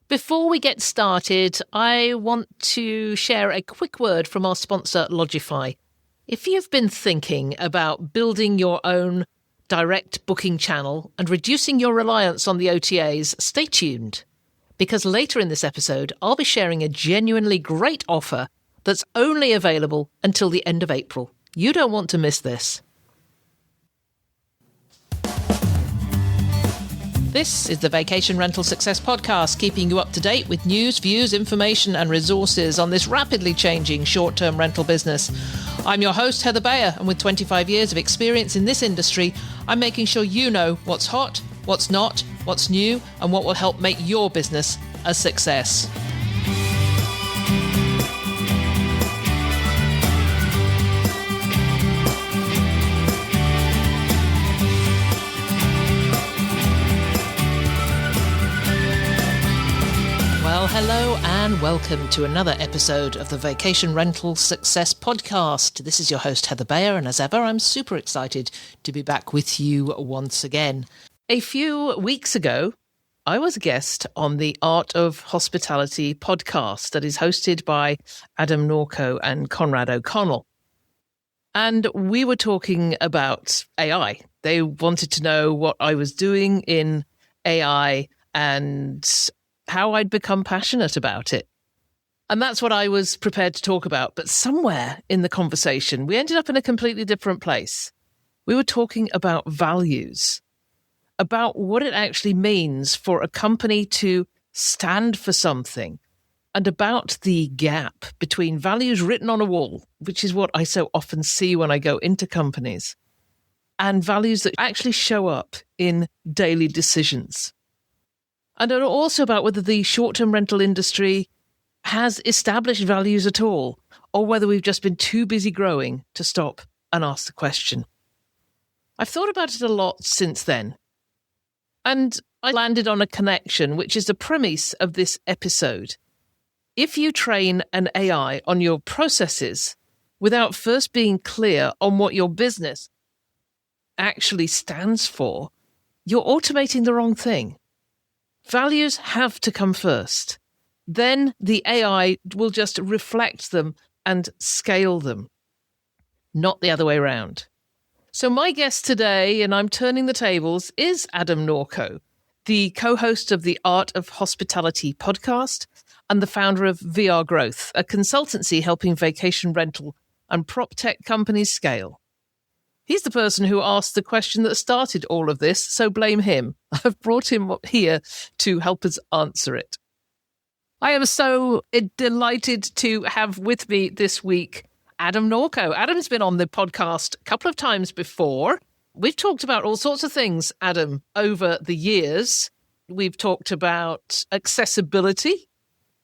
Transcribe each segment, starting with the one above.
Before we get started, I want to share a quick word from our sponsor, Logify. If you've been thinking about building your own direct booking channel and reducing your reliance on the OTAs, stay tuned. Because later in this episode, I'll be sharing a genuinely great offer that's only available until the end of April. You don't want to miss this. This is the Vacation Rental Success Podcast, keeping you up to date with news, views, information and resources on this rapidly changing short-term rental business. I'm your host, Heather Bayer, and with 25 years of experience in this industry, I'm making sure you know what's hot, what's not, what's new, and what will help make your business a success. Well, hello and welcome to another episode of the Vacation Rental Success Podcast. This is your host, Heather Bayer, and as ever, I'm super excited to be back with you once again. A few weeks ago, I was a guest on the Art of Hospitality podcast that is hosted by Adam Norko and Conrad O'Connell. And we were talking about AI. They wanted to know what I was doing in AI and how I'd become passionate about it. And that's what I was prepared to talk about. But somewhere in the conversation, we ended up in a completely different place. We were talking about values, about what it actually means for a company to stand for something, and about the gap between values written on a wall, which is what I so often see when I go into companies, and values that actually show up in daily decisions. And also about whether the short-term rental industry has established values at all, or whether we've just been too busy growing to stop and ask the question. I've thought about it a lot since then, and I landed on a connection, which is the premise of this episode. If you train an AI on your processes without first being clear on what your business actually stands for, you're automating the wrong thing. Values have to come first. Then the AI will just reflect them and scale them, not the other way around. So my guest today, and I'm turning the tables, is Adam Norko, the co-host of the Art of Hospitality podcast and the founder of VR Growth, a consultancy helping vacation rental and PropTech companies scale. He's the person who asked the question that started all of this, so blame him. I've brought him here to help us answer it. I am so delighted to have with me this week Adam Norko. Adam's been on the podcast a couple of times before. We've talked about all sorts of things, Adam, over the years. We've talked about accessibility.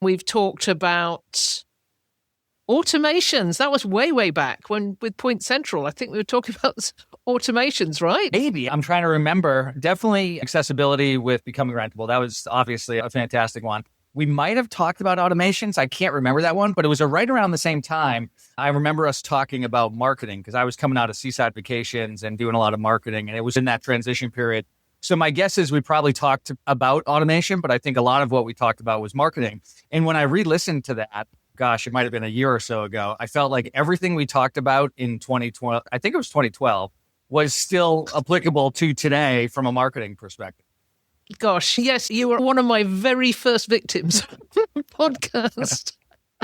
We've talked about automations. That was way, way back when with Point Central. I think we were talking about automations, right? Maybe. I'm trying to remember. Definitely accessibility with becoming rentable. That was obviously a fantastic one. We might have talked about automations. I can't remember that one, but it was right around the same time. I remember us talking about marketing because I was coming out of Seaside Vacations and doing a lot of marketing, and it was in that transition period. So my guess is we probably talked about automation, but I think a lot of what we talked about was marketing. And when I re-listened to that, gosh, it might have been a year or so ago, I felt like everything we talked about in 2012, I think it was 2012, was still applicable to today from a marketing perspective. Gosh, yes, you were one of my very first victims podcast,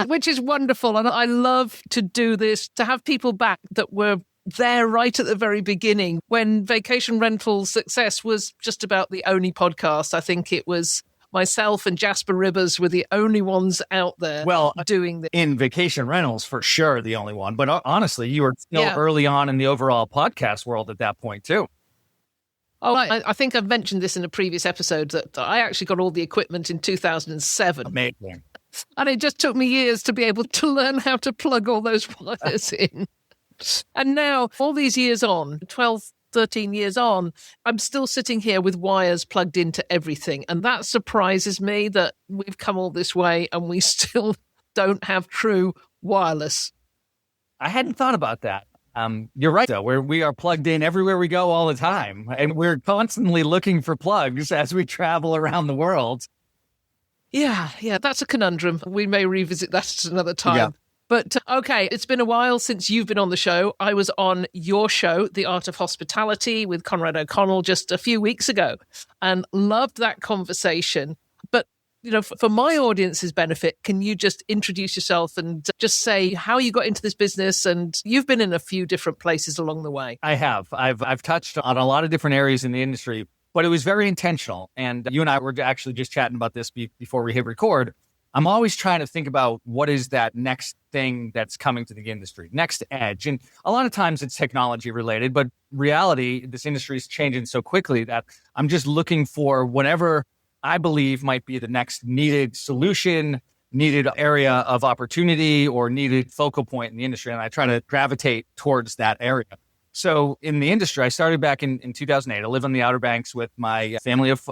which is wonderful. And I love to do this, to have people back that were there right at the very beginning when Vacation Rental Success was just about the only podcast. I think it was myself and Jasper Ribbers were the only ones out there doing this. In vacation rentals, for sure, the only one. But honestly, you were still early on in the overall podcast world at that point, too. Oh, I think I've mentioned this in a previous episode that I actually got all the equipment in 2007. Amazing. And it just took me years to be able to learn how to plug all those wires in. And now, all these years on, 12, 13 years on, I'm still sitting here with wires plugged into everything. And that surprises me that we've come all this way and we still don't have true wireless. I hadn't thought about that. You're right, though. We are plugged in everywhere we go all the time. And we're constantly looking for plugs as we travel around the world. Yeah, that's a conundrum. We may revisit that at another time. Yeah. But okay, it's been a while since you've been on the show. I was on your show, The Art of Hospitality, with Conrad O'Connell just a few weeks ago and loved that conversation. But, for my audience's benefit, can you just introduce yourself and just say how you got into this business? And you've been in a few different places along the way. I have. I've touched on a lot of different areas in the industry, but it was very intentional. And you and I were actually just chatting about this before we hit record. I'm always trying to think about what is that next thing that's coming to the industry, next edge. And a lot of times it's technology related, but reality, this industry is changing so quickly that I'm just looking for whatever I believe might be the next needed solution, needed area of opportunity, or needed focal point in the industry. And I try to gravitate towards that area. So in the industry, I started back in 2008. I live on the Outer Banks with my family of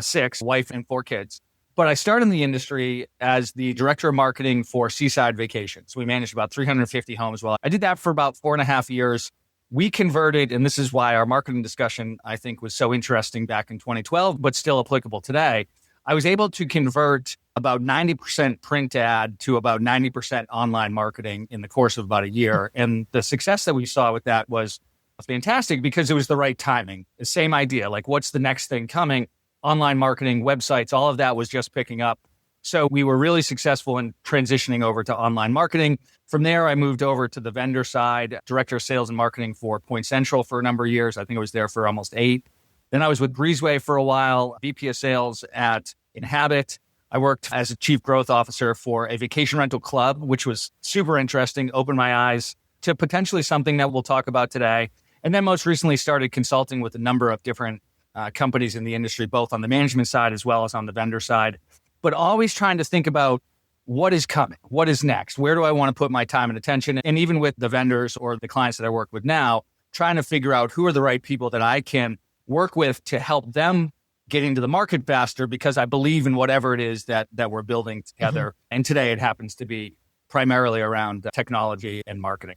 6, wife and 4 kids. But I started in the industry as the director of marketing for Seaside Vacations. We managed about 350 homes. Well, I did that for about 4.5 years. We converted, and this is why our marketing discussion, I think, was so interesting back in 2012, but still applicable today. I was able to convert about 90% print ad to about 90% online marketing in the course of about a year. And the success that we saw with that was fantastic because it was the right timing. The same idea, like what's the next thing coming? Online marketing, websites, all of that was just picking up. So we were really successful in transitioning over to online marketing. From there, I moved over to the vendor side, director of sales and marketing for Point Central for a number of years. I think I was there for almost 8. Then I was with Breezeway for a while, VP of sales at Inhabit. I worked as a chief growth officer for a vacation rental club, which was super interesting, opened my eyes to potentially something that we'll talk about today. And then most recently started consulting with a number of different companies in the industry, both on the management side as well as on the vendor side, but always trying to think about what is coming, what is next, where do I want to put my time and attention? And even with the vendors or the clients that I work with now, trying to figure out who are the right people that I can work with to help them get into the market faster because I believe in whatever it is that we're building together. Mm-hmm. And today it happens to be primarily around technology and marketing.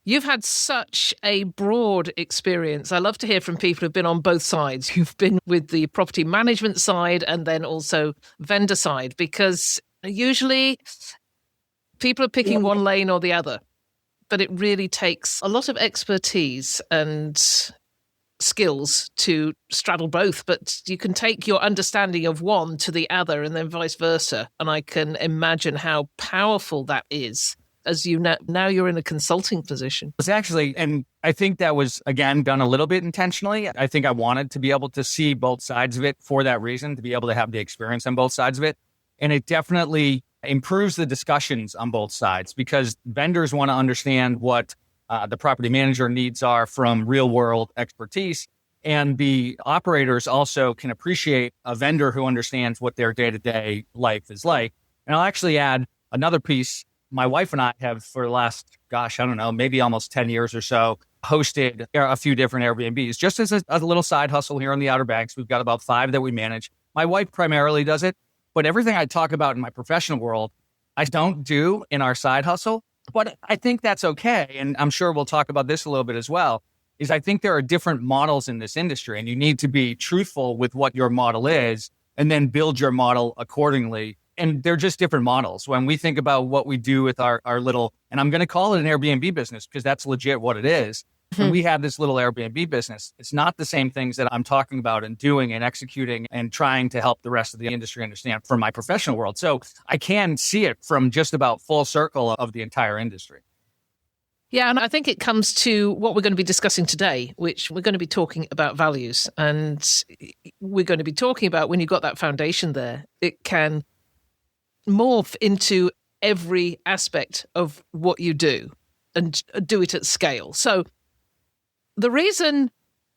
You've had such a broad experience. I love to hear from people who've been on both sides. You've been with the property management side and then also vendor side, because usually people are picking one lane or the other, but it really takes a lot of expertise and skills to straddle both. But you can take your understanding of one to the other and then vice versa. And I can imagine how powerful that is. As you know, now you're in a consulting position. It's actually, and I think that was, again, done a little bit intentionally. I think I wanted to be able to see both sides of it for that reason, to be able to have the experience on both sides of it. And it definitely improves the discussions on both sides because vendors want to understand what the property manager needs are from real world expertise. And the operators also can appreciate a vendor who understands what their day-to-day life is like. And I'll actually add another piece. My wife and I have, for the last, maybe almost 10 years or so, hosted a few different Airbnbs, just as a little side hustle here on the Outer Banks. We've got about 5 that we manage. My wife primarily does it, but everything I talk about in my professional world, I don't do in our side hustle. But I think that's okay. And I'm sure we'll talk about this a little bit as well, is I think there are different models in this industry, and you need to be truthful with what your model is and then build your model accordingly. And they're just different models. When we think about what we do with our little, and I'm going to call it an Airbnb business because that's legit what it is. Mm-hmm. When we have this little Airbnb business, it's not the same things that I'm talking about and doing and executing and trying to help the rest of the industry understand from my professional world. So I can see it from just about full circle of the entire industry. Yeah, and I think it comes to what we're going to be discussing today, which we're going to be talking about values. And we're going to be talking about when you've got that foundation there, it can morph into every aspect of what you do and do it at scale. So the reason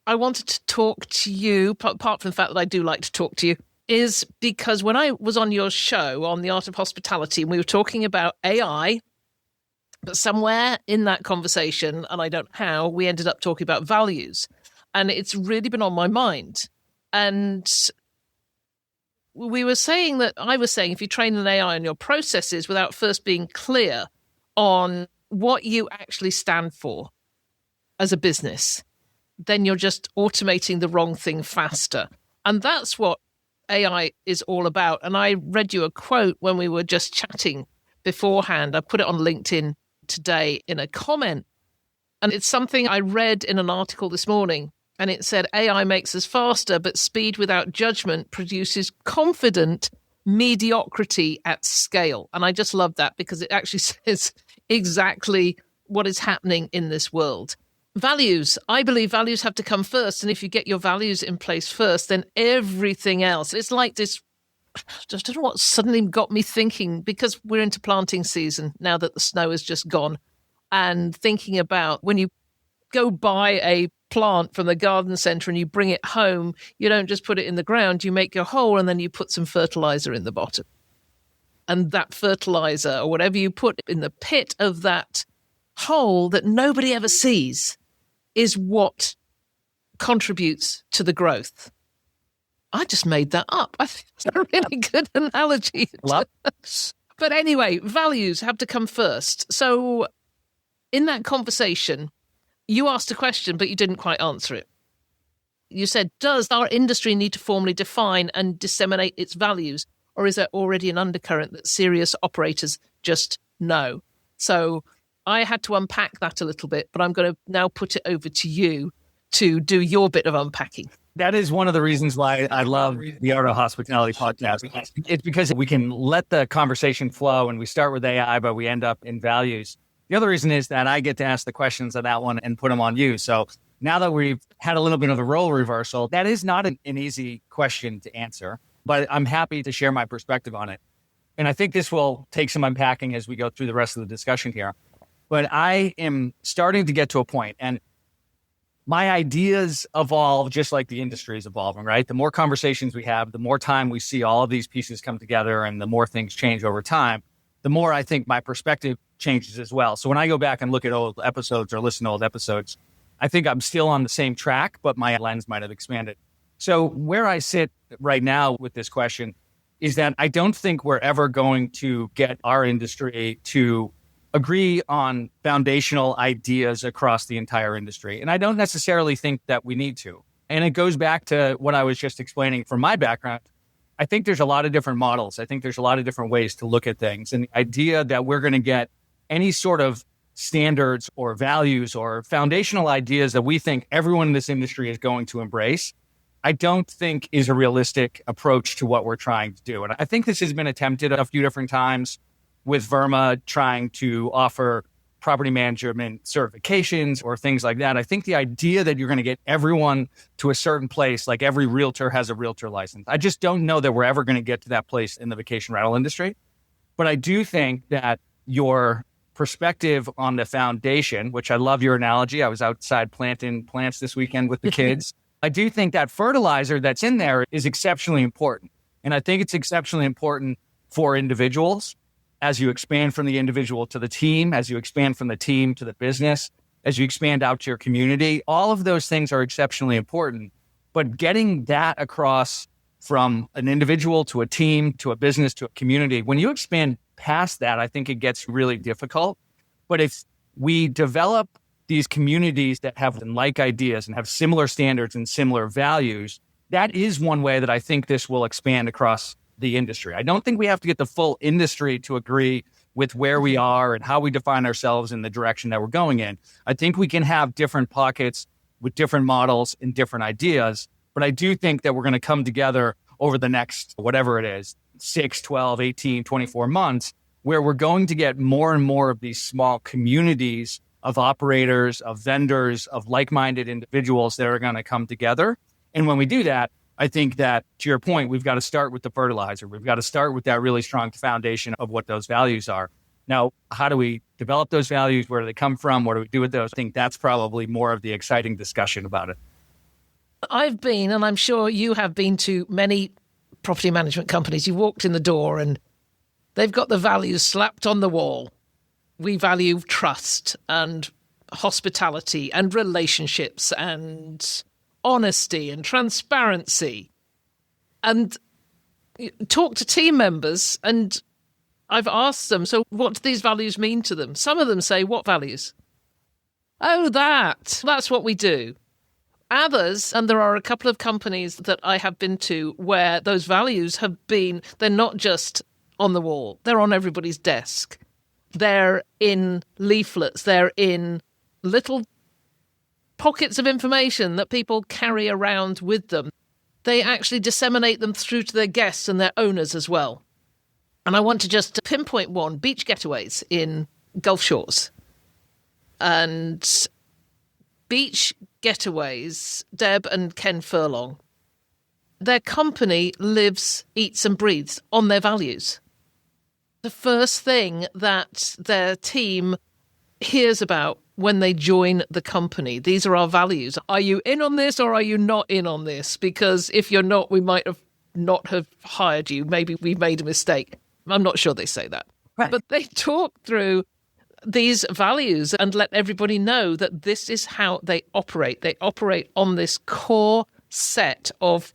I wanted to talk to you, apart from the fact that I do like to talk to you, is because when I was on your show on The Art of Hospitality, and we were talking about AI, but somewhere in that conversation, and I don't know how, we ended up talking about values. And it's really been on my mind. And I was saying, if you train an AI on your processes without first being clear on what you actually stand for as a business, then you're just automating the wrong thing faster. And that's what AI is all about. And I read you a quote when we were just chatting beforehand. I put it on LinkedIn today in a comment. And it's something I read in an article this morning. And it said, AI makes us faster, but speed without judgment produces confident mediocrity at scale. And I just love that because it actually says exactly what is happening in this world. Values. I believe values have to come first. And if you get your values in place first, then everything else, it's like this. I don't know what suddenly got me thinking, because we're into planting season now that the snow is just gone, and thinking about when you go buy a plant from the garden centre and you bring it home, you don't just put it in the ground, you make your hole and then you put some fertilizer in the bottom. And that fertilizer or whatever you put in the pit of that hole that nobody ever sees is what contributes to the growth. I just made that up. I think it's a really good analogy. But anyway, values have to come first. So in that conversation, you asked a question, but you didn't quite answer it. You said, does our industry need to formally define and disseminate its values, or is there already an undercurrent that serious operators just know? So I had to unpack that a little bit, but I'm going to now put it over to you to do your bit of unpacking. That is one of the reasons why I love the Art of Hospitality podcast. It's because we can let the conversation flow, and we start with AI, but we end up in values. The other reason is that I get to ask the questions on that one and put them on you. So now that we've had a little bit of a role reversal, that is not an easy question to answer, but I'm happy to share my perspective on it. And I think this will take some unpacking as we go through the rest of the discussion here. But I am starting to get to a point, and my ideas evolve just like the industry is evolving, right? The more conversations we have, the more time we see all of these pieces come together, and the more things change over time, the more I think my perspective changes as well. So when I go back and look at old episodes or listen to old episodes, I think I'm still on the same track, but my lens might have expanded. So where I sit right now with this question is that I don't think we're ever going to get our industry to agree on foundational ideas across the entire industry. And I don't necessarily think that we need to. And it goes back to what I was just explaining from my background. I think there's a lot of different models. I think there's a lot of different ways to look at things. And the idea that we're going to get any sort of standards or values or foundational ideas that we think everyone in this industry is going to embrace, I don't think is a realistic approach to what we're trying to do. And I think this has been attempted a few different times with Verma trying to offer property management certifications or things like that. I think the idea that you're going to get everyone to a certain place, like every realtor has a realtor license, I just don't know that we're ever going to get to that place in the vacation rental industry. But I do think that your perspective on the foundation, which I love your analogy. I was outside planting plants this weekend with the kids. I do think that fertilizer that's in there is exceptionally important. And I think it's exceptionally important for individuals as you expand from the individual to the team, as you expand from the team to the business, as you expand out to your community. All of those things are exceptionally important. But getting that across from an individual to a team to a business to a community, when you expand past that, I think it gets really difficult. But if we develop these communities that have like ideas and have similar standards and similar values, that is one way that I think this will expand across the industry. I don't think we have to get the full industry to agree with where we are and how we define ourselves in the direction that we're going in. I think we can have different pockets with different models and different ideas, but I do think that we're going to come together over the next, whatever it is, 6, 12, 18, 24 months, where we're going to get more and more of these small communities of operators, of vendors, of like-minded individuals that are going to come together. And when we do that, I think that, to your point, we've got to start with the fertilizer. We've got to start with that really strong foundation of what those values are. Now, how do we develop those values? Where do they come from? What do we do with those? I think that's probably more of the exciting discussion about it. I've been, and I'm sure you have been, to many property management companies. You walked in the door and they've got the values slapped on the wall. We value trust and hospitality and relationships and honesty and transparency. And talk to team members, and I've asked them, so what do these values mean to them? Some of them say, what values? Oh, that's what we do. Others, and there are a couple of companies that I have been to where those values they're not just on the wall, they're on everybody's desk. They're in leaflets, they're in little pockets of information that people carry around with them. They actually disseminate them through to their guests and their owners as well. And I want to just pinpoint one, beach getaways in Gulf Shores. And beach getaways, Deb and Ken Furlong, their company lives, eats and breathes on their values. The first thing that their team hears about when they join the company, these are our values. Are you in on this or are you not in on this? Because if you're not, we might have not have hired you. Maybe we made a mistake. I'm not sure they say that. Right. But they talk through these values and let everybody know that this is how they operate. They operate on this core set of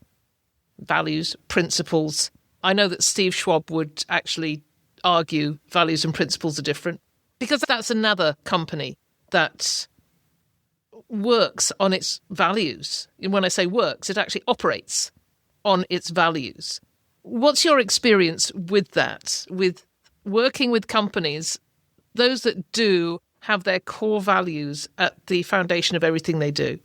values, principles. I know that Steve Schwab would actually argue values and principles are different because that's another company that works on its values. And when I say works, it actually operates on its values. What's your experience with that, with working with companies, those that do have their core values at the foundation of everything they do?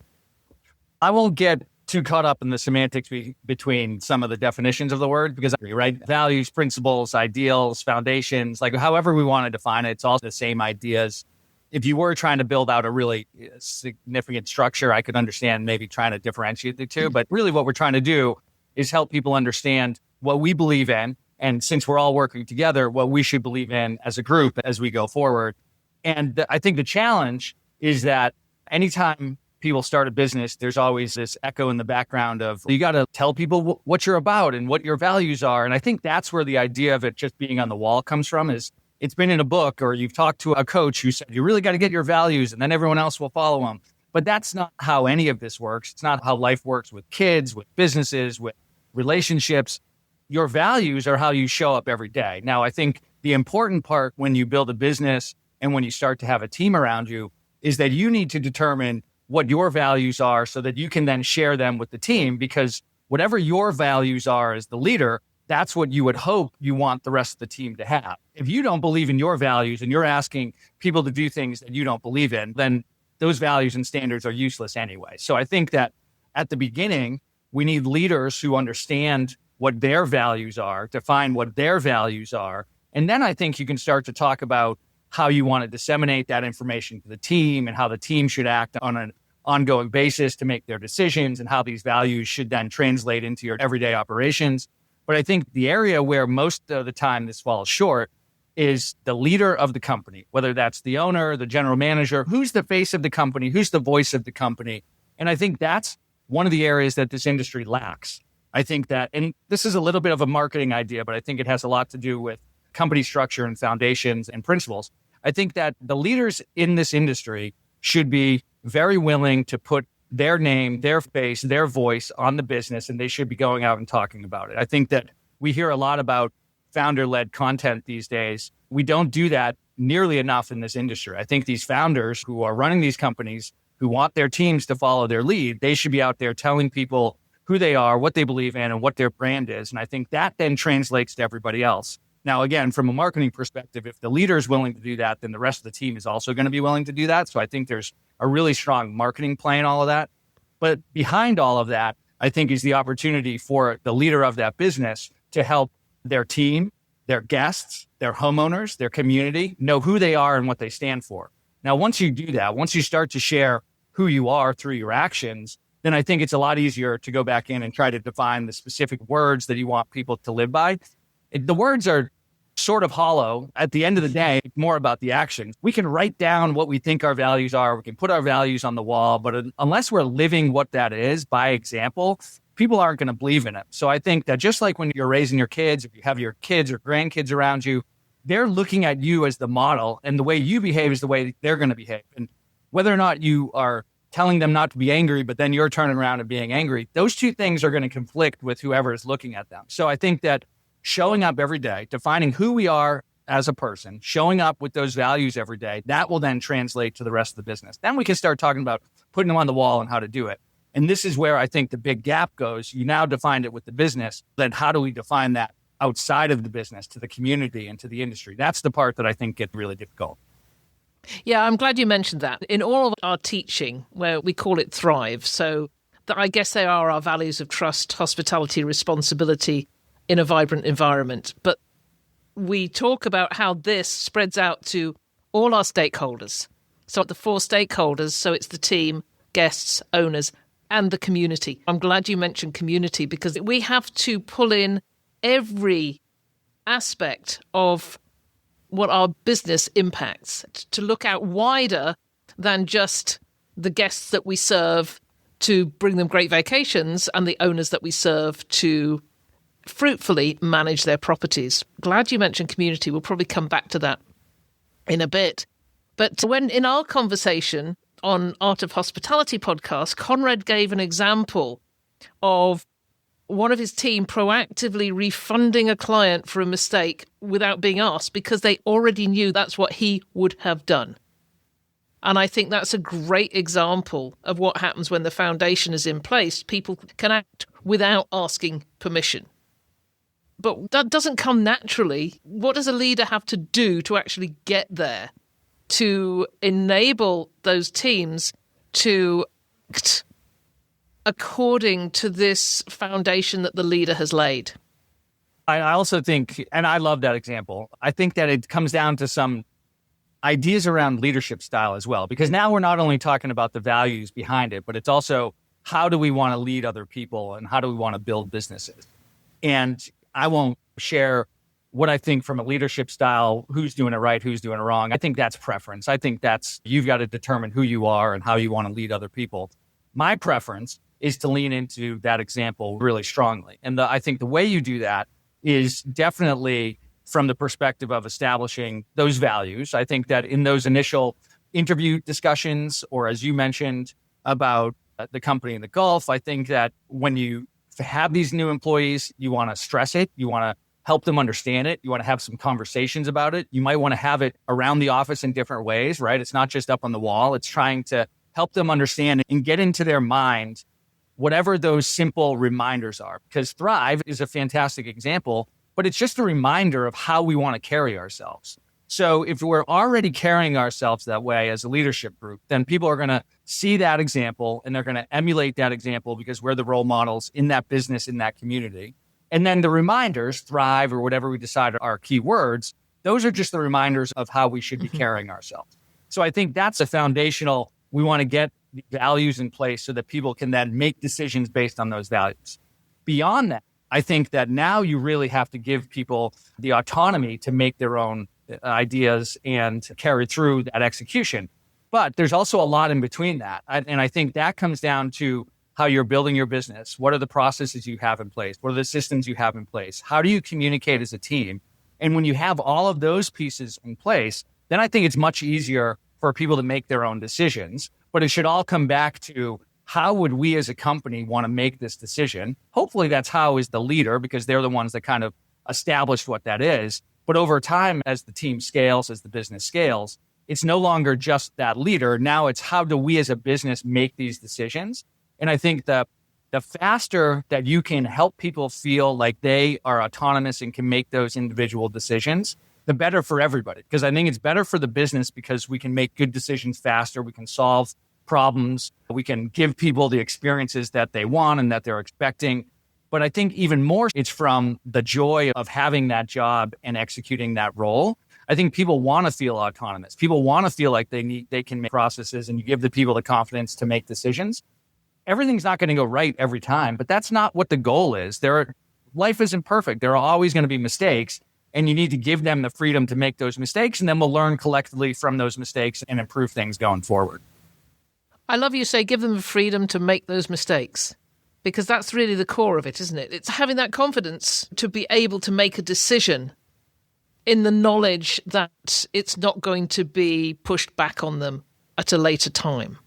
I won't get too caught up in the semantics between some of the definitions of the word because, right, values, principles, ideals, foundations, like however we want to define it, it's all the same ideas. If you were trying to build out a really significant structure, I could understand maybe trying to differentiate the two. But really what we're trying to do is help people understand what we believe in. And since we're all working together, what we should believe in as a group as we go forward. And I think the challenge is that anytime people start a business, there's always this echo in the background of you got to tell people what you're about and what your values are. And I think that's where the idea of it just being on the wall comes from is it's been in a book or you've talked to a coach who said, you really got to get your values and then everyone else will follow them. But that's not how any of this works. It's not how life works with kids, with businesses, with relationships. Your values are how you show up every day. Now, I think the important part when you build a business and when you start to have a team around you is that you need to determine what your values are so that you can then share them with the team, because whatever your values are as the leader, that's what you would hope you want the rest of the team to have. If you don't believe in your values and you're asking people to do things that you don't believe in, then those values and standards are useless anyway. So I think that at the beginning, we need leaders who understand what their values are, define what their values are. And then I think you can start to talk about how you want to disseminate that information to the team and how the team should act on an ongoing basis to make their decisions and how these values should then translate into your everyday operations. But I think the area where most of the time this falls short is the leader of the company, whether that's the owner, the general manager, who's the face of the company, who's the voice of the company. And I think that's one of the areas that this industry lacks. I think that, and this is a little bit of a marketing idea, but I think it has a lot to do with company structure and foundations and principles. I think that the leaders in this industry should be very willing to put their name, their face, their voice on the business, and they should be going out and talking about it. I think that we hear a lot about founder-led content these days. We don't do that nearly enough in this industry. I think these founders who are running these companies, who want their teams to follow their lead, they should be out there telling people who they are, what they believe in, and what their brand is. And I think that then translates to everybody else. Now, again, from a marketing perspective, if the leader is willing to do that, then the rest of the team is also going to be willing to do that. So I think there's a really strong marketing play in all of that. But behind all of that, I think is the opportunity for the leader of that business to help their team, their guests, their homeowners, their community know who they are and what they stand for. Now, once you do that, once you start to share who you are through your actions, then I think it's a lot easier to go back in and try to define the specific words that you want people to live by. The words are sort of hollow. At the end of the day, it's more about the actions. We can write down what we think our values are. We can put our values on the wall, but unless we're living what that is by example, people aren't going to believe in it. So I think that just like when you're raising your kids, if you have your kids or grandkids around you, they're looking at you as the model, and the way you behave is the way they're going to behave. And whether or not you are telling them not to be angry, but then you're turning around and being angry, those two things are going to conflict with whoever is looking at them. So I think that showing up every day, defining who we are as a person, showing up with those values every day, that will then translate to the rest of the business. Then we can start talking about putting them on the wall and how to do it. And this is where I think the big gap goes. You now defined it with the business. Then how do we define that outside of the business to the community and to the industry? That's the part that I think gets really difficult. Yeah, I'm glad you mentioned that. In all of our teaching, where we call it Thrive, so I guess they are our values of trust, hospitality, responsibility in a vibrant environment. But we talk about how this spreads out to all our stakeholders. So the 4 stakeholders, so it's the team, guests, owners, and the community. I'm glad you mentioned community because we have to pull in every aspect of what our business impacts to look out wider than just the guests that we serve to bring them great vacations and the owners that we serve to fruitfully manage their properties. Glad you mentioned community. We'll probably come back to that in a bit. But when in our conversation on Art of Hospitality podcast, Conrad gave an example of one of his team proactively refunding a client for a mistake without being asked because they already knew that's what he would have done. And I think that's a great example of what happens when the foundation is in place. People can act without asking permission. But that doesn't come naturally. What does a leader have to do to actually get there, to enable those teams to act according to this foundation that the leader has laid? I also think, and I love that example, I think that it comes down to some ideas around leadership style as well, because now we're not only talking about the values behind it, but it's also how do we want to lead other people and how do we want to build businesses? And I won't share what I think from a leadership style, who's doing it right, who's doing it wrong. I think that's preference. I think that's, you've got to determine who you are and how you want to lead other people. My preference is to lean into that example really strongly. And I think the way you do that is definitely from the perspective of establishing those values. I think that in those initial interview discussions, or as you mentioned about the company in the Gulf, I think that when you have these new employees, you want to stress it. You want to help them understand it. You want to have some conversations about it. You might want to have it around the office in different ways, right? It's not just up on the wall. It's trying to help them understand and get into their mind whatever those simple reminders are. Because Thrive is a fantastic example, but it's just a reminder of how we want to carry ourselves. So if we're already carrying ourselves that way as a leadership group, then people are going to see that example and they're going to emulate that example because we're the role models in that business, in that community. And then the reminders, Thrive or whatever we decide are key words, those are just the reminders of how we should be carrying ourselves. So I think that's a foundational, we want to get the values in place so that people can then make decisions based on those values. Beyond that, I think that now you really have to give people the autonomy to make their own ideas and carry through that execution. But there's also a lot in between that. And I think that comes down to how you're building your business. What are the processes you have in place? What are the systems you have in place? How do you communicate as a team? And when you have all of those pieces in place, then I think it's much easier for people to make their own decisions. But it should all come back to how would we as a company want to make this decision? Hopefully that's how is the leader, because they're the ones that kind of established what that is. But over time, as the team scales, as the business scales, it's no longer just that leader. Now it's how do we as a business make these decisions? And I think the faster that you can help people feel like they are autonomous and can make those individual decisions, the better for everybody. Because I think it's better for the business because we can make good decisions faster. We can solve problems. We can give people the experiences that they want and that they're expecting. But I think even more, it's from the joy of having that job and executing that role. I think people want to feel autonomous. People want to feel like they can make processes, and you give the people the confidence to make decisions. Everything's not going to go right every time, but that's not what the goal is. Life isn't perfect. There are always going to be mistakes, and you need to give them the freedom to make those mistakes, and then we'll learn collectively from those mistakes and improve things going forward. I love you say give them the freedom to make those mistakes, because that's really the core of it, isn't it? It's having that confidence to be able to make a decision in the knowledge that it's not going to be pushed back on them at a later time.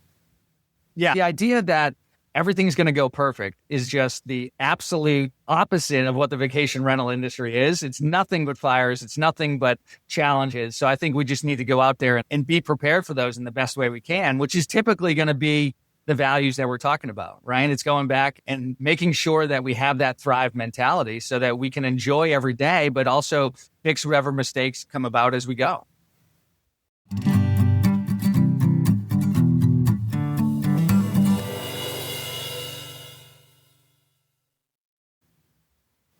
Yeah, the idea that everything's going to go perfect is just the absolute opposite of what the vacation rental industry is. It's nothing but fires. It's nothing but challenges. So I think we just need to go out there and be prepared for those in the best way we can, which is typically going to be the values that we're talking about, right? It's going back and making sure that we have that thrive mentality so that we can enjoy every day, but also fix whatever mistakes come about as we go.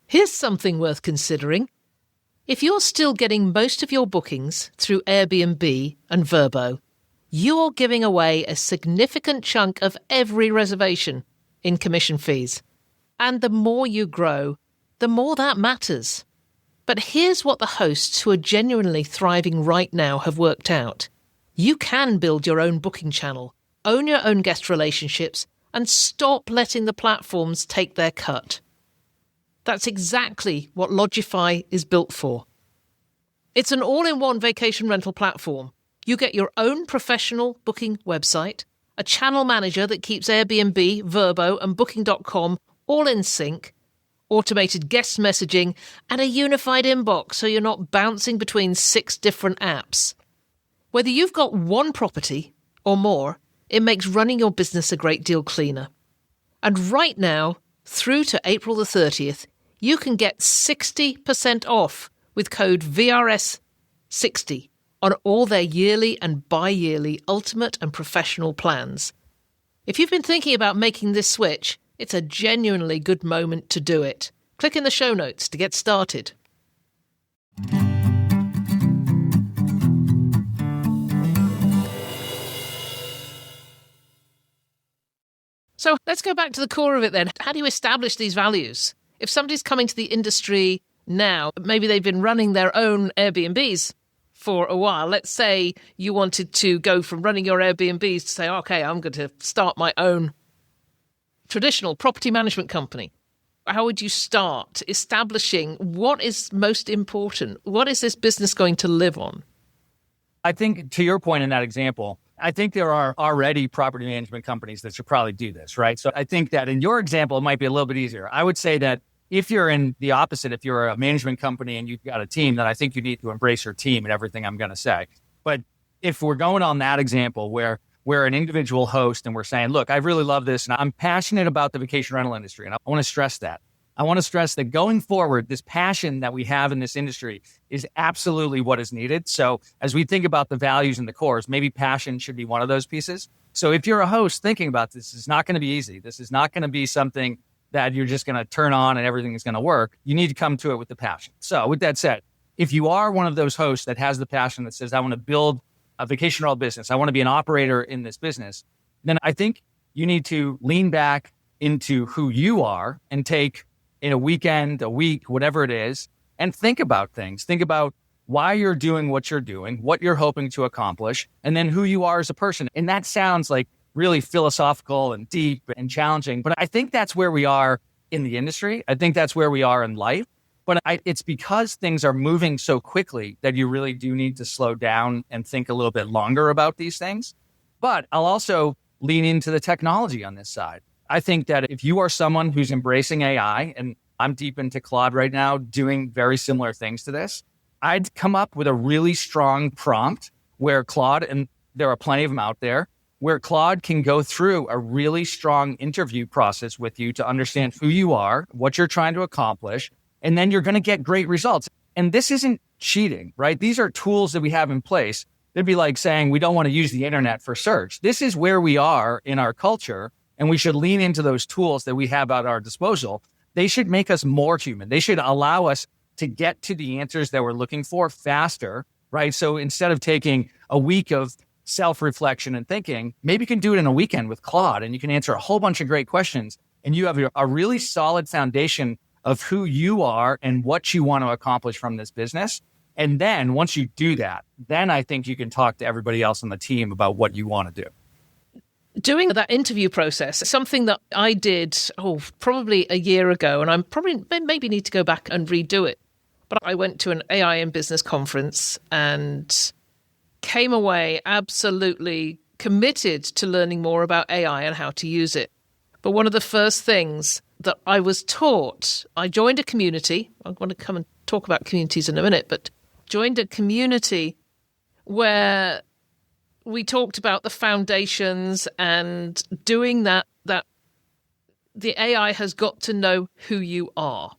Here's something worth considering. If you're still getting most of your bookings through Airbnb and Vrbo, you're giving away a significant chunk of every reservation in commission fees. And the more you grow, the more that matters. But here's what the hosts who are genuinely thriving right now have worked out. You can build your own booking channel, own your own guest relationships, and stop letting the platforms take their cut. That's exactly what Lodgify is built for. It's an all-in-one vacation rental platform. You get your own professional booking website, a channel manager that keeps Airbnb, Vrbo, and Booking.com all in sync, automated guest messaging, and a unified inbox so you're not bouncing between 6 different apps. Whether you've got one property or more, it makes running your business a great deal cleaner. And right now, through to April the 30th, you can get 60% off with code VRS660 on all their yearly and bi-yearly ultimate and professional plans. If you've been thinking about making this switch, it's a genuinely good moment to do it. Click in the show notes to get started. So let's go back to the core of it then. How do you establish these values? If somebody's coming to the industry now, maybe they've been running their own Airbnbs for a while. Let's say you wanted to go from running your Airbnbs to say, okay, I'm going to start my own traditional property management company. How would you start establishing what is most important? What is this business going to live on? I think to your point in that example, I think there are already property management companies that should probably do this, right? So I think that in your example, it might be a little bit easier. I would say that if you're in the opposite, if you're a management company and you've got a team, then I think you need to embrace your team and everything I'm going to say. But if we're going on that example where we're an individual host and we're saying, look, I really love this and I'm passionate about the vacation rental industry. And I want to stress that. I want to stress that going forward, this passion that we have in this industry is absolutely what is needed. So as we think about the values and the cores, maybe passion should be one of those pieces. So if you're a host thinking about this, it's not going to be easy. This is not going to be something that you're just going to turn on and everything is going to work. You need to come to it with the passion. So with that said, if you are one of those hosts that has the passion that says, I want to build a vacation rental business, I want to be an operator in this business, then I think you need to lean back into who you are and take in a weekend, a week, whatever it is, and think about things. Think about why you're doing what you're doing, what you're hoping to accomplish, and then who you are as a person. And that sounds like really philosophical and deep and challenging, but I think that's where we are in the industry. I think that's where we are in life. But it's because things are moving so quickly that you really do need to slow down and think a little bit longer about these things. But I'll also lean into the technology on this side. I think that if you are someone who's embracing AI, and I'm deep into Claude right now, doing very similar things to this, I'd come up with a really strong prompt where Claude, and there are plenty of them out there, where Claude can go through a really strong interview process with you to understand who you are, what you're trying to accomplish, and then you're going to get great results. And this isn't cheating, right? These are tools that we have in place. It'd be like saying we don't want to use the internet for search. This is where we are in our culture, and we should lean into those tools that we have at our disposal. They should make us more human. They should allow us to get to the answers that we're looking for faster, right? So instead of taking a week of self-reflection and thinking, maybe you can do it in a weekend with Claude and you can answer a whole bunch of great questions and you have a really solid foundation of who you are and what you want to accomplish from this business. And then once you do that, then I think you can talk to everybody else on the team about what you want to do. Doing that interview process, something that I did, probably a year ago, and I'm probably maybe need to go back and redo it. But I went to an AI in business conference and came away absolutely committed to learning more about AI and how to use it. But one of the first things that I was taught, I joined a community. I want to come and talk about communities in a minute, but joined a community where we talked about the foundations and doing that the AI has got to know who you are.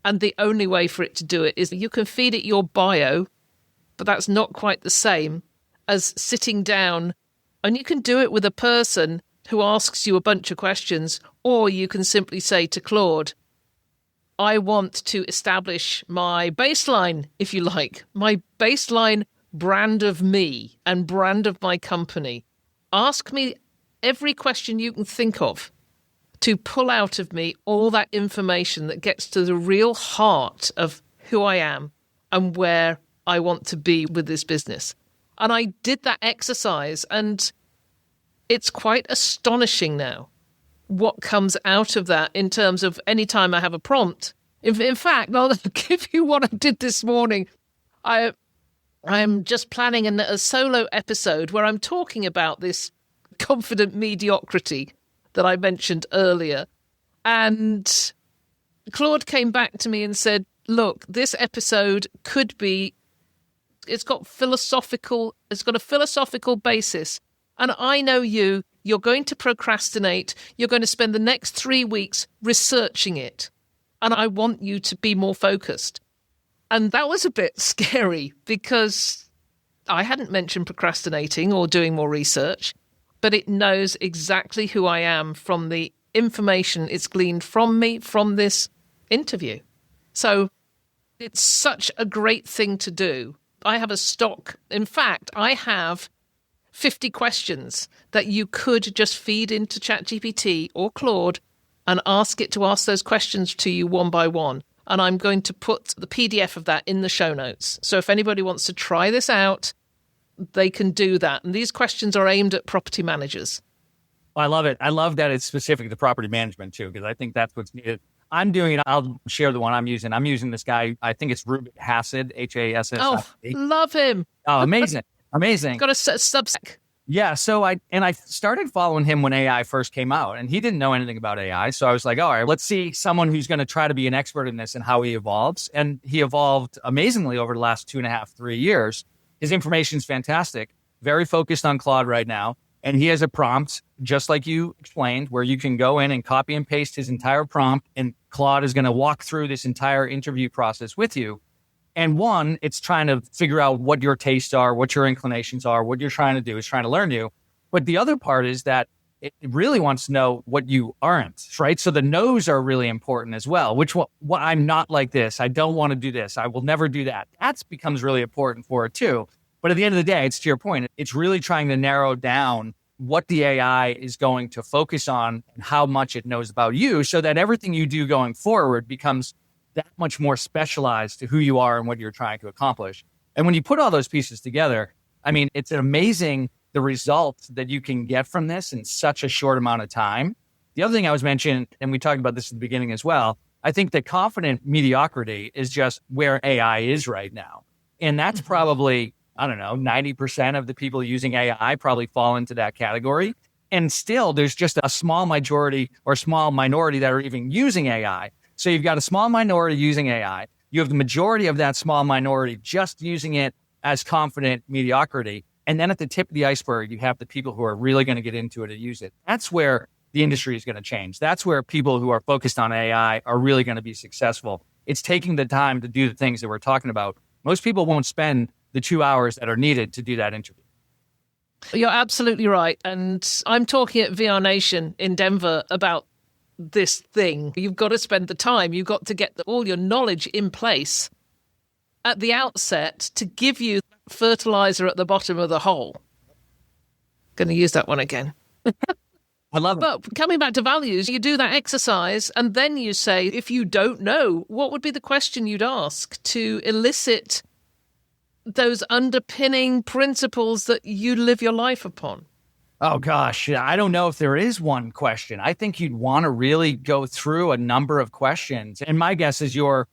And the only way for it to do it is you can feed it your bio, but that's not quite the same as sitting down. And you can do it with a person who asks you a bunch of questions, or you can simply say to Claude, I want to establish my baseline, if you like, my baseline brand of me and brand of my company. Ask me every question you can think of to pull out of me all that information that gets to the real heart of who I am and where I want to be with this business. And I did that exercise, and it's quite astonishing now what comes out of that in terms of any time I have a prompt. In fact, I'll give you what I did this morning. I'm just planning a solo episode where I'm talking about this confident mediocrity that I mentioned earlier. And Claude came back to me and said, look, this episode could be, it's got a philosophical basis. And I know you're going to procrastinate. You're going to spend the next 3 weeks researching it. And I want you to be more focused. And that was a bit scary because I hadn't mentioned procrastinating or doing more research, but it knows exactly who I am from the information it's gleaned from me from this interview. So it's such a great thing to do. I have a stock. In fact, I have 50 questions that you could just feed into ChatGPT or Claude and ask it to ask those questions to you one by one. And I'm going to put the PDF of that in the show notes. So if anybody wants to try this out, they can do that. And these questions are aimed at property managers. I love it. I love that it's specific to property management too, because I think that's what's needed. I'm doing it. I'll share the one I'm using. I'm using this guy. I think it's Ruben Hassad, Hass. Oh, love him. Oh, amazing. Amazing. Got a Substack. Yeah. So I started following him when AI first came out, and he didn't know anything about AI. So I was like, all right, let's see someone who's going to try to be an expert in this and how he evolves. And he evolved amazingly over the last 2.5, 3 years. His information is fantastic, very focused on Claude right now. And he has a prompt, just like you explained, where you can go in and copy and paste his entire prompt, and Claude is going to walk through this entire interview process with you. And one, it's trying to figure out what your tastes are, what your inclinations are, what you're trying to do, is trying to learn you. But the other part is that it really wants to know what you aren't, right? So the no's are really important as well, which what I'm not like this. I don't want to do this. I will never do that. That becomes really important for it too. But at the end of the day, it's to your point, it's really trying to narrow down what the AI is going to focus on and how much it knows about you, so that everything you do going forward becomes that much more specialized to who you are and what you're trying to accomplish. And when you put all those pieces together, I mean, it's amazing the results that you can get from this in such a short amount of time. The other thing I was mentioning, and we talked about this at the beginning as well, I think the confident mediocrity is just where AI is right now. And that's probably, I don't know, 90% of the people using AI probably fall into that category. And still, there's just a small majority or small minority that are even using AI. So you've got a small minority using AI. You have the majority of that small minority just using it as confident mediocrity. And then at the tip of the iceberg, you have the people who are really going to get into it and use it. That's where the industry is going to change. That's where people who are focused on AI are really going to be successful. It's taking the time to do the things that we're talking about. Most people won't spend the 2 hours that are needed to do that interview. You're absolutely right. And I'm talking at VR Nation in Denver about this thing. You've got to spend the time. You've got to get all your knowledge in place at the outset to give you fertilizer at the bottom of the hole. Going to use that one again. I love it. But coming back to values, you do that exercise and then you say, if you don't know, what would be the question you'd ask to elicit those underpinning principles that you live your life upon? Oh, gosh. I don't know if there is one question. I think you'd want to really go through a number of questions. And my guess is your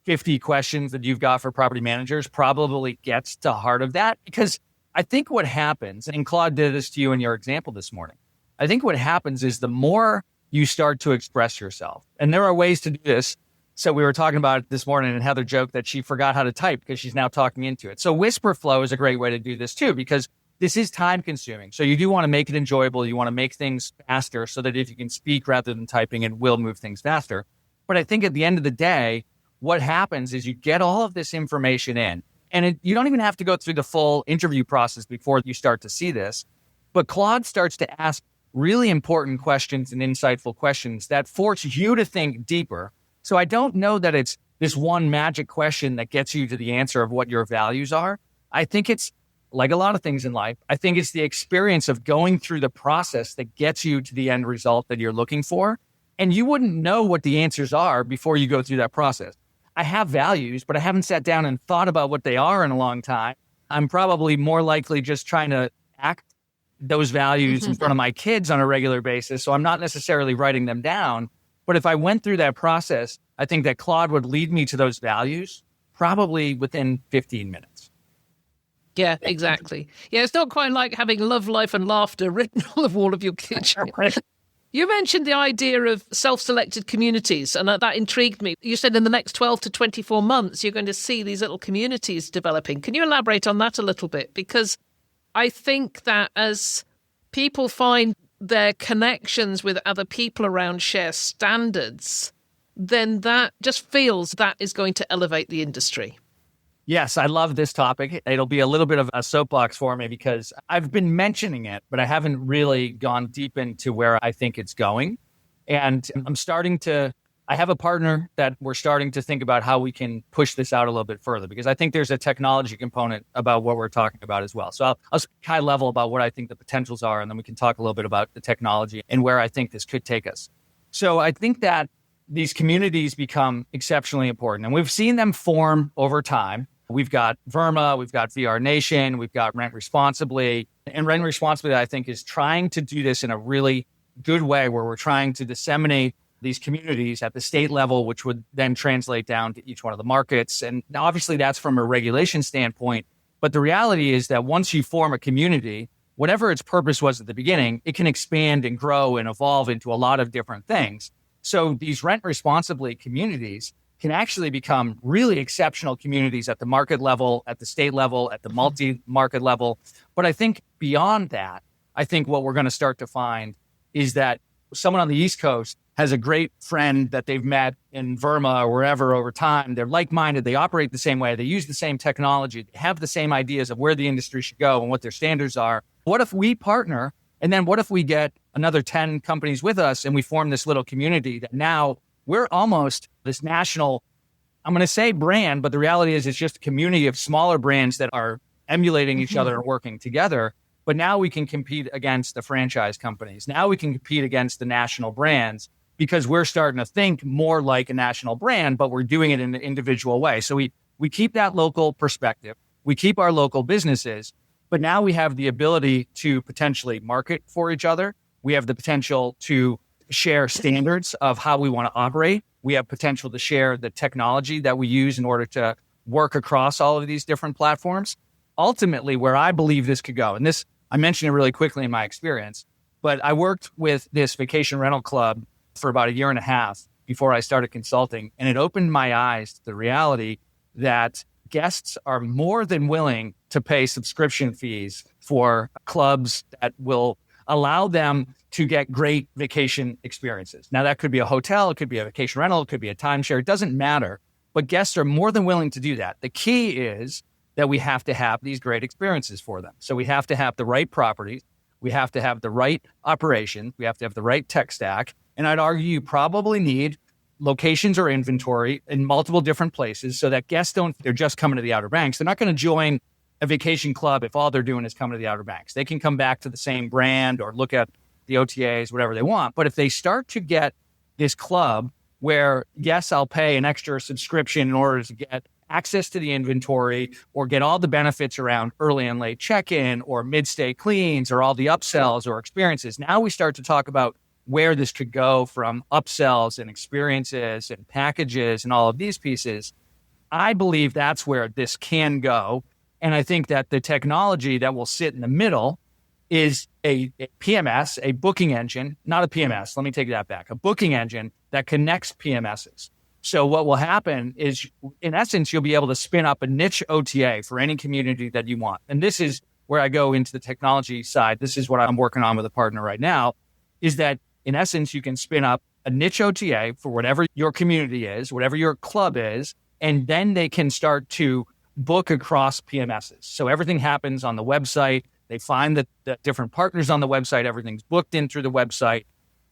50 questions that you've got for property managers probably gets to the heart of that. Because I think what happens, and Claude did this to you in your example this morning, I think what happens is the more you start to express yourself, and there are ways to do this. So we were talking about it this morning, and Heather joked that she forgot how to type because she's now talking into it. So whisper flow is a great way to do this too, because this is time consuming. So you do want to make it enjoyable. You want to make things faster so that if you can speak rather than typing, it will move things faster. But I think at the end of the day, what happens is you get all of this information in, and you don't even have to go through the full interview process before you start to see this. But Claude starts to ask really important questions and insightful questions that force you to think deeper. So I don't know that it's this one magic question that gets you to the answer of what your values are. I think it's like a lot of things in life. I think it's the experience of going through the process that gets you to the end result that you're looking for. And you wouldn't know what the answers are before you go through that process. I have values, but I haven't sat down and thought about what they are in a long time. I'm probably more likely just trying to act those values in front of my kids on a regular basis. So I'm not necessarily writing them down. But if I went through that process, I think that Claude would lead me to those values probably within 15 minutes. Yeah, exactly. Yeah, it's not quite like having love, life, and laughter written on the wall of your kitchen. You mentioned the idea of self-selected communities, and that intrigued me. You said in the next 12 to 24 months, you're going to see these little communities developing. Can you elaborate on that a little bit? Because I think that as people find their connections with other people around share standards, then that just feels that is going to elevate the industry. Yes, I love this topic. It'll be a little bit of a soapbox for me because I've been mentioning it, but I haven't really gone deep into where I think it's going. And I have a partner that we're starting to think about how we can push this out a little bit further, because I think there's a technology component about what we're talking about as well. So I'll speak high level about what I think the potentials are, and then we can talk a little bit about the technology and where I think this could take us. So I think that these communities become exceptionally important, and we've seen them form over time. We've got Verma, we've got VR Nation, we've got Rent Responsibly. And Rent Responsibly, I think, is trying to do this in a really good way where we're trying to disseminate these communities at the state level, which would then translate down to each one of the markets. And now, obviously, that's from a regulation standpoint. But the reality is that once you form a community, whatever its purpose was at the beginning, it can expand and grow and evolve into a lot of different things. So these Rent Responsibly communities can actually become really exceptional communities at the market level, at the state level, at the multi-market level. But I think beyond that, I think what we're going to start to find is that someone on the East Coast has a great friend that they've met in Verma or wherever over time. They're like-minded. They operate the same way. They use the same technology. They have the same ideas of where the industry should go and what their standards are. What if we partner? And then what if we get another 10 companies with us and we form this little community that now we're almost this national, I'm going to say brand, but the reality is it's just a community of smaller brands that are emulating each other and working together. But now we can compete against the franchise companies. Now we can compete against the national brands because we're starting to think more like a national brand, but we're doing it in an individual way. So we keep that local perspective. We keep our local businesses, but now we have the ability to potentially market for each other. We have the potential to share standards of how we want to operate. We have potential to share the technology that we use in order to work across all of these different platforms. Ultimately, where I believe this could go, and this, I mentioned it really quickly in my experience, but I worked with this vacation rental club for about a year and a half before I started consulting, and it opened my eyes to the reality that guests are more than willing to pay subscription fees for clubs that will allow them to get great vacation experiences. Now, that could be a hotel, it could be a vacation rental, it could be a timeshare, it doesn't matter. But guests are more than willing to do that. The key is that we have to have these great experiences for them. So we have to have the right properties, we have to have the right operation, we have to have the right tech stack. And I'd argue you probably need locations or inventory in multiple different places so that guests they're just coming to the Outer Banks. They're not going to join a vacation club if all they're doing is coming to the Outer Banks. They can come back to the same brand or look at the OTAs, whatever they want. But if they start to get this club where, yes, I'll pay an extra subscription in order to get access to the inventory or get all the benefits around early and late check-in or mid-stay cleans or all the upsells or experiences, now we start to talk about where this could go from upsells and experiences and packages and all of these pieces. I believe that's where this can go. And I think that the technology that will sit in the middle is a PMS, a booking engine, not a PMS. Let me take that back. A booking engine that connects PMSs. So what will happen is, in essence, you'll be able to spin up a niche OTA for any community that you want. And this is where I go into the technology side, this is what I'm working on with a partner right now, is that in essence, you can spin up a niche OTA for whatever your community is, whatever your club is, and then they can start to book across PMSs. So everything happens on the website. They find that the different partners on the website, everything's booked in through the website.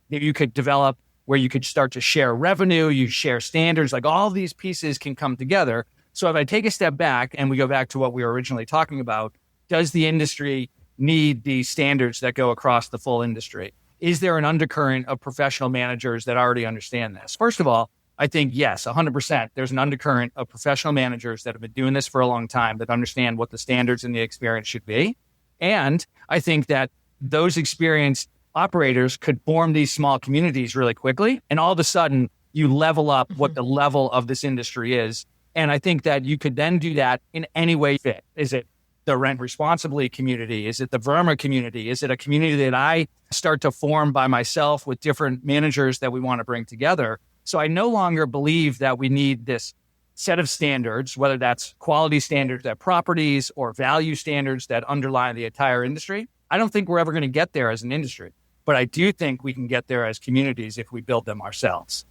You could develop where you could start to share revenue, you share standards, like all these pieces can come together. So if I take a step back and we go back to what we were originally talking about, does the industry need these standards that go across the full industry? Is there an undercurrent of professional managers that already understand this? First of all, I think yes, 100%. There's an undercurrent of professional managers that have been doing this for a long time that understand what the standards and the experience should be. And I think that those experienced operators could form these small communities really quickly. And all of a sudden, you level up what the level of this industry is. And I think that you could then do that in any way fit. Is it the Rent Responsibly community? Is it the Verma community? Is it a community that I start to form by myself with different managers that we want to bring together? So I no longer believe that we need this set of standards, whether that's quality standards at properties or value standards that underlie the entire industry. I don't think we're ever going to get there as an industry, but I do think we can get there as communities if we build them ourselves.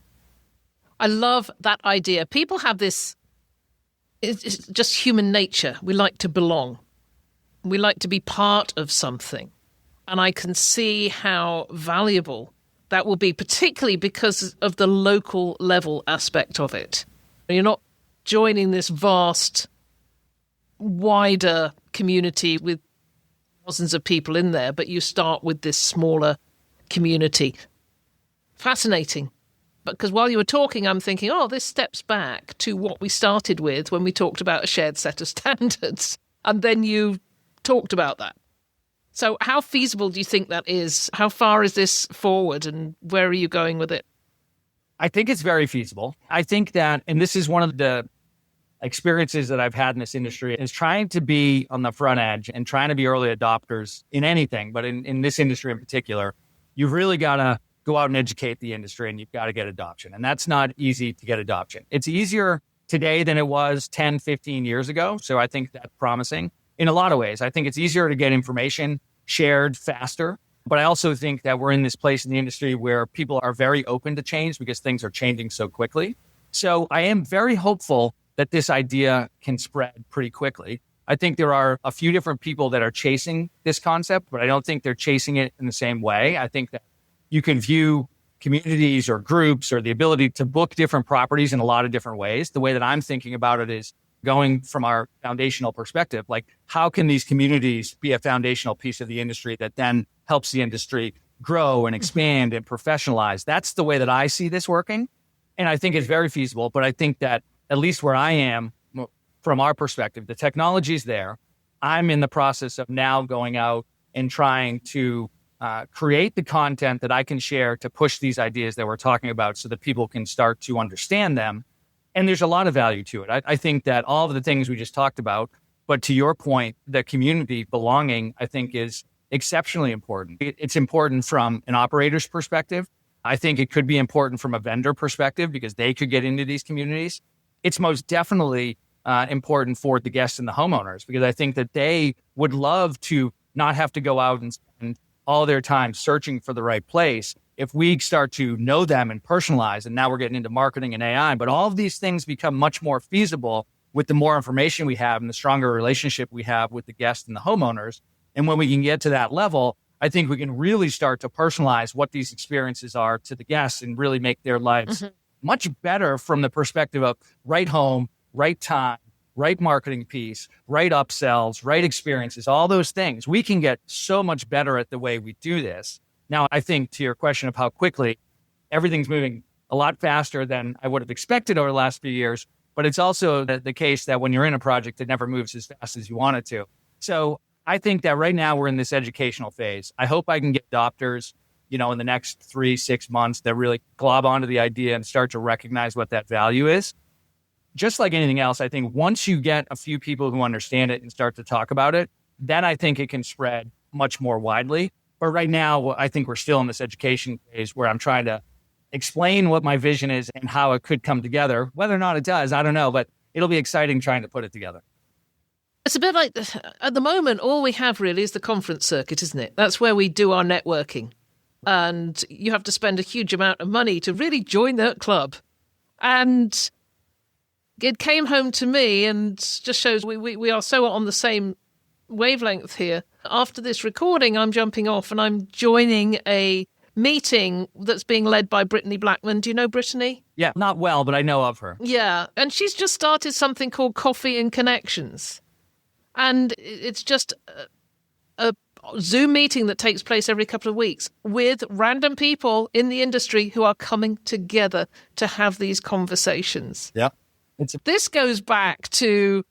I love that idea. People have this, it's just human nature. We like to belong. We like to be part of something. And I can see how valuable that will be, particularly because of the local level aspect of it. You're not joining this vast, wider community with thousands of people in there, but you start with this smaller community. Fascinating. Because while you were talking, I'm thinking, this steps back to what we started with when we talked about a shared set of standards. And then you talked about that. So how feasible do you think that is? How far is this forward and where are you going with it? I think it's very feasible. I think that, and this is one of the experiences that I've had in this industry, is trying to be on the front edge and trying to be early adopters in anything, but in this industry in particular, you've really got to go out and educate the industry and you've got to get adoption. And that's not easy to get adoption. It's easier today than it was 10, 15 years ago. So I think that's promising in a lot of ways. I think it's easier to get information shared faster. But I also think that we're in this place in the industry where people are very open to change because things are changing so quickly. So I am very hopeful that this idea can spread pretty quickly. I think there are a few different people that are chasing this concept, but I don't think they're chasing it in the same way. I think that you can view communities or groups or the ability to book different properties in a lot of different ways. The way that I'm thinking about it is going from our foundational perspective, like how can these communities be a foundational piece of the industry that then helps the industry grow and expand and professionalize? That's the way that I see this working. And I think it's very feasible, but I think that at least where I am, from our perspective, the technology is there. I'm in the process of now going out and trying to create the content that I can share to push these ideas that we're talking about so that people can start to understand them. And there's a lot of value to it. I think that all of the things we just talked about, but to your point, the community belonging, I think, is exceptionally important. It's important from an operator's perspective. I think it could be important from a vendor perspective because they could get into these communities. It's most definitely important for the guests and the homeowners because I think that they would love to not have to go out and spend all their time searching for the right place. If we start to know them and personalize, and now we're getting into marketing and AI, but all of these things become much more feasible with the more information we have and the stronger relationship we have with the guests and the homeowners. And when we can get to that level, I think we can really start to personalize what these experiences are to the guests and really make their lives much better from the perspective of right home, right time, right marketing piece, right upsells, right experiences, all those things. We can get so much better at the way we do this. Now, I think to your question of how quickly, everything's moving a lot faster than I would have expected over the last few years, but it's also the case that when you're in a project, it never moves as fast as you want it to. So I think that right now we're in this educational phase. I hope I can get adopters, in the next 3-6 months that really glob onto the idea and start to recognize what that value is. Just like anything else, I think once you get a few people who understand it and start to talk about it, then I think it can spread much more widely. But right now, I think we're still in this education phase where I'm trying to explain what my vision is and how it could come together. Whether or not it does, I don't know, but it'll be exciting trying to put it together. It's a bit like, at the moment, all we have really is the conference circuit, isn't it? That's where we do our networking. And you have to spend a huge amount of money to really join that club. And it came home to me and just shows we are so on the same wavelength here. After this recording, I'm jumping off and I'm joining a meeting that's being led by Brittany Blackman. Do you know Brittany? Yeah, not well, but I know of her. Yeah, and she's just started something called Coffee and Connections. And it's just a Zoom meeting that takes place every couple of weeks with random people in the industry who are coming together to have these conversations. Yeah. This goes back to,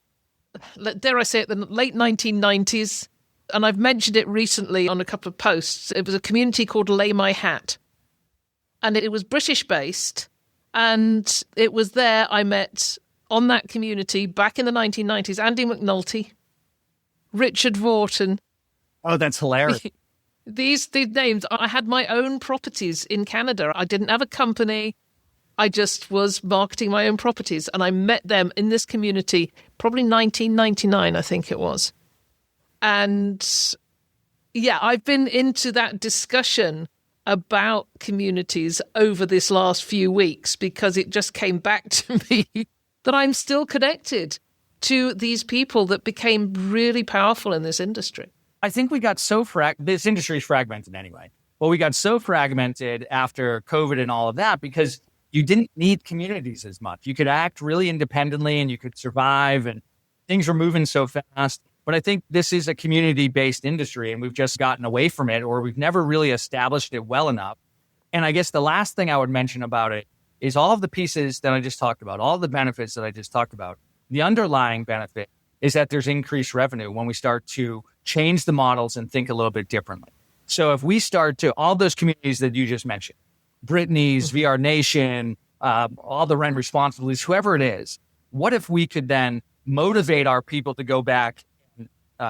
dare I say it, the late 1990s. And I've mentioned it recently on a couple of posts. It was a community called Lay My Hat. And it was British-based. And it was there I met, on that community, back in the 1990s, Andy McNulty, Richard Vorton. Oh, that's hilarious. These names, I had my own properties in Canada. I didn't have a company. I just was marketing my own properties. And I met them in this community, probably 1999, I think it was. And yeah, I've been into that discussion about communities over this last few weeks because it just came back to me that I'm still connected to these people that became really powerful in this industry. I think we got so this industry is fragmented anyway. Well, we got so fragmented after COVID and all of that because you didn't need communities as much. You could act really independently and you could survive and things were moving so fast. But I think this is a community-based industry and we've just gotten away from it or we've never really established it well enough. And I guess the last thing I would mention about it is all of the pieces that I just talked about, all the benefits that I just talked about. The underlying benefit is that there's increased revenue when we start to change the models and think a little bit differently. So if we start to, all those communities that you just mentioned, Brittany's, VR Nation, all the rent responsibilities, whoever it is, what if we could then motivate our people to go back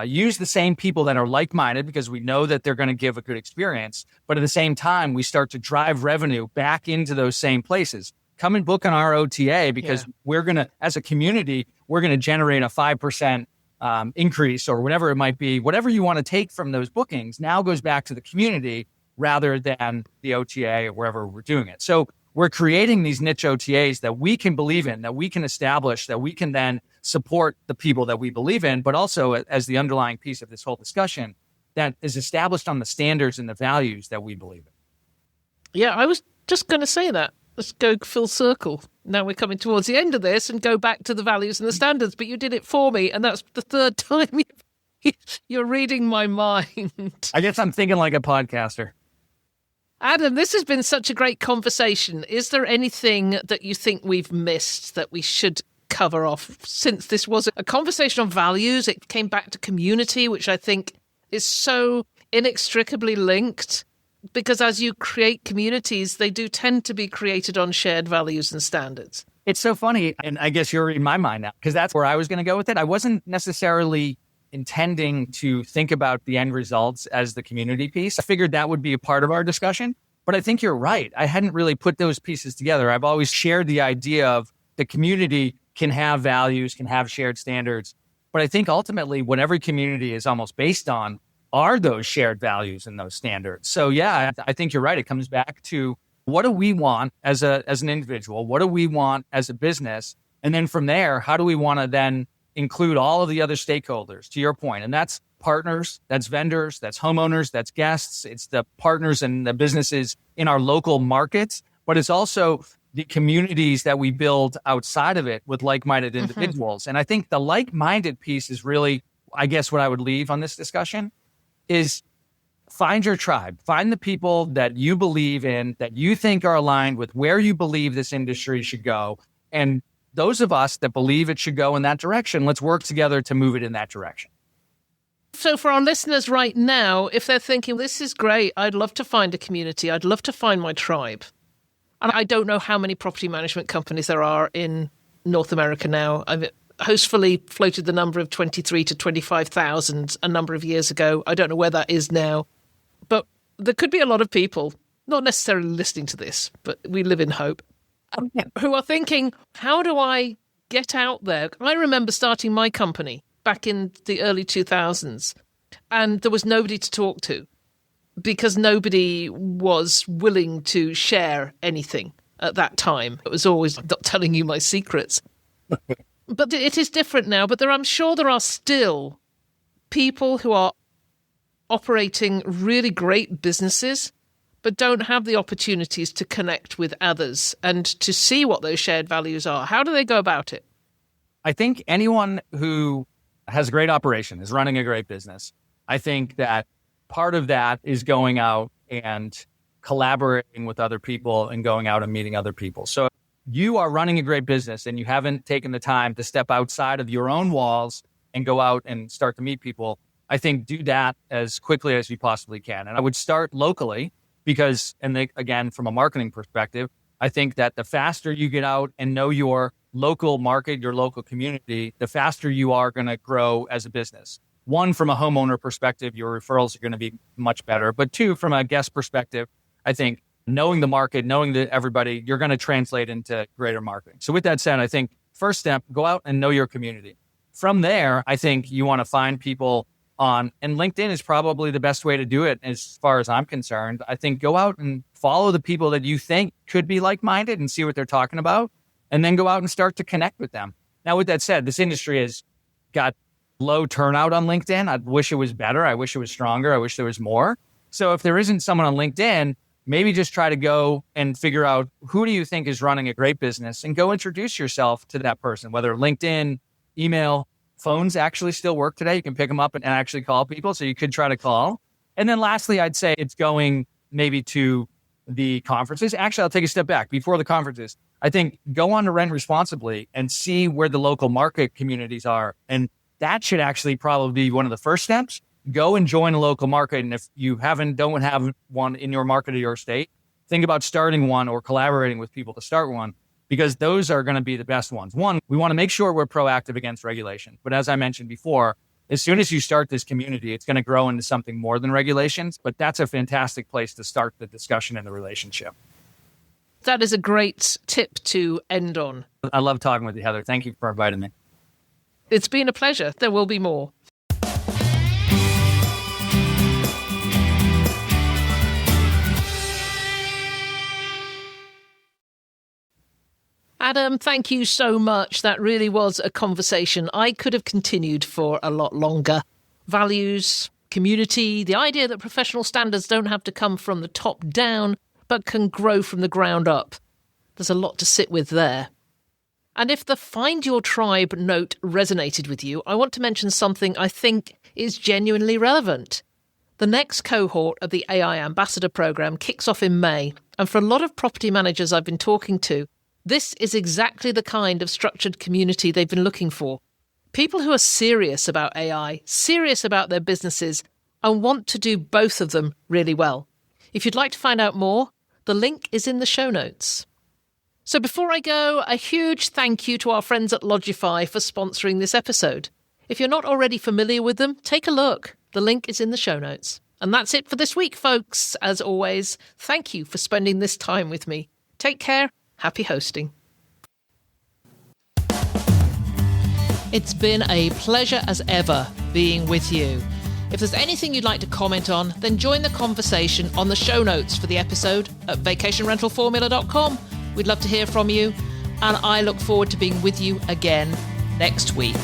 use the same people that are like-minded because we know that they're going to give a good experience. But at the same time, we start to drive revenue back into those same places. Come and book on our OTA because we're going to, as a community, we're going to generate a 5% increase or whatever it might be. Whatever you want to take from those bookings now goes back to the community rather than the OTA or wherever we're doing it. So we're creating these niche OTAs that we can believe in, that we can establish, that we can then support the people that we believe in, but also as the underlying piece of this whole discussion that is established on the standards and the values that we believe in. Yeah, I was just going to say that. Let's go full circle. Now we're coming towards the end of this and go back to the values and the standards, but you did it for me, and that's the third time you're reading my mind. I guess I'm thinking like a podcaster. Adam, this has been such a great conversation. Is there anything that you think we've missed that we should cover off? Since this was a conversation on values, it came back to community, which I think is so inextricably linked. Because as you create communities, they do tend to be created on shared values and standards. It's so funny, and I guess you're reading my mind now, because that's where I was going to go with it. I wasn't necessarily intending to think about the end results as the community piece. I figured that would be a part of our discussion, but I think you're right. I hadn't really put those pieces together. I've always shared the idea of the community can have values, can have shared standards, but I think ultimately what every community is almost based on are those shared values and those standards. So yeah, I think you're right. It comes back to what do we want as an individual? What do we want as a business? And then from there, how do we want to then include all of the other stakeholders, to your point? And that's partners, that's vendors, that's homeowners, that's guests. It's the partners and the businesses in our local markets, but it's also the communities that we build outside of it with like-minded individuals. And I think the like-minded piece is really, I guess, what I would leave on this discussion is find your tribe, find the people that you believe in, that you think are aligned with where you believe this industry should go. And those of us that believe it should go in that direction, let's work together to move it in that direction. So for our listeners right now, if they're thinking, this is great, I'd love to find a community, I'd love to find my tribe. And I don't know how many property management companies there are in North America now. I've hostfully floated the number of 23 to 25,000 a number of years ago. I don't know where that is now. But there could be a lot of people, not necessarily listening to this, but we live in hope, who are thinking, how do I get out there? I remember starting my company back in the early 2000s, and there was nobody to talk to because nobody was willing to share anything at that time. It was always not telling you my secrets. But it is different now. But I'm sure there are still people who are operating really great businesses but don't have the opportunities to connect with others and to see what those shared values are. How do they go about it? I think anyone who has a great operation, is running a great business, I think that part of that is going out and collaborating with other people and going out and meeting other people. So if you are running a great business and you haven't taken the time to step outside of your own walls and go out and start to meet people, I think do that as quickly as you possibly can. And I would start locally because, again, from a marketing perspective, I think that the faster you get out and know your local market, your local community, the faster you are going to grow as a business. One, from a homeowner perspective, your referrals are going to be much better. But two, from a guest perspective, I think knowing the market, knowing that everybody, you're going to translate into greater marketing. So with that said, I think first step, go out and know your community. From there, I think you want to find people and LinkedIn is probably the best way to do it as far as I'm concerned. I think go out and follow the people that you think could be like-minded and see what they're talking about, and then go out and start to connect with them. Now, with that said, this industry has got low turnout on LinkedIn. I wish it was better. I wish it was stronger. I wish there was more. So if there isn't someone on LinkedIn, maybe just try to go and figure out who do you think is running a great business and go introduce yourself to that person, whether LinkedIn, email. Phones actually still work today. You can pick them up and actually call people. So you could try to call. And then lastly, I'd say it's going maybe to the conferences. Actually, I'll take a step back. Before the conferences, I think go on to Rent Responsibly and see where the local market communities are. And that should actually probably be one of the first steps. Go and join a local market. And if you don't have one in your market or your state, think about starting one or collaborating with people to start one, because those are going to be the best ones. One, we want to make sure we're proactive against regulation. But as I mentioned before, as soon as you start this community, it's going to grow into something more than regulations. But that's a fantastic place to start the discussion and the relationship. That is a great tip to end on. I love talking with you, Heather. Thank you for inviting me. It's been a pleasure. There will be more. Adam, thank you so much. That really was a conversation I could have continued for a lot longer. Values, community, the idea that professional standards don't have to come from the top down, but can grow from the ground up. There's a lot to sit with there. And if the Find Your Tribe note resonated with you, I want to mention something I think is genuinely relevant. The next cohort of the AI Ambassador Programme kicks off in May, and for a lot of property managers I've been talking to, this is exactly the kind of structured community they've been looking for. People who are serious about AI, serious about their businesses, and want to do both of them really well. If you'd like to find out more, the link is in the show notes. So before I go, a huge thank you to our friends at Logify for sponsoring this episode. If you're not already familiar with them, take a look. The link is in the show notes. And that's it for this week, folks. As always, thank you for spending this time with me. Take care. Happy hosting. It's been a pleasure as ever being with you. If there's anything you'd like to comment on, then join the conversation on the show notes for the episode at vacationrentalformula.com. We'd love to hear from you, and I look forward to being with you again next week.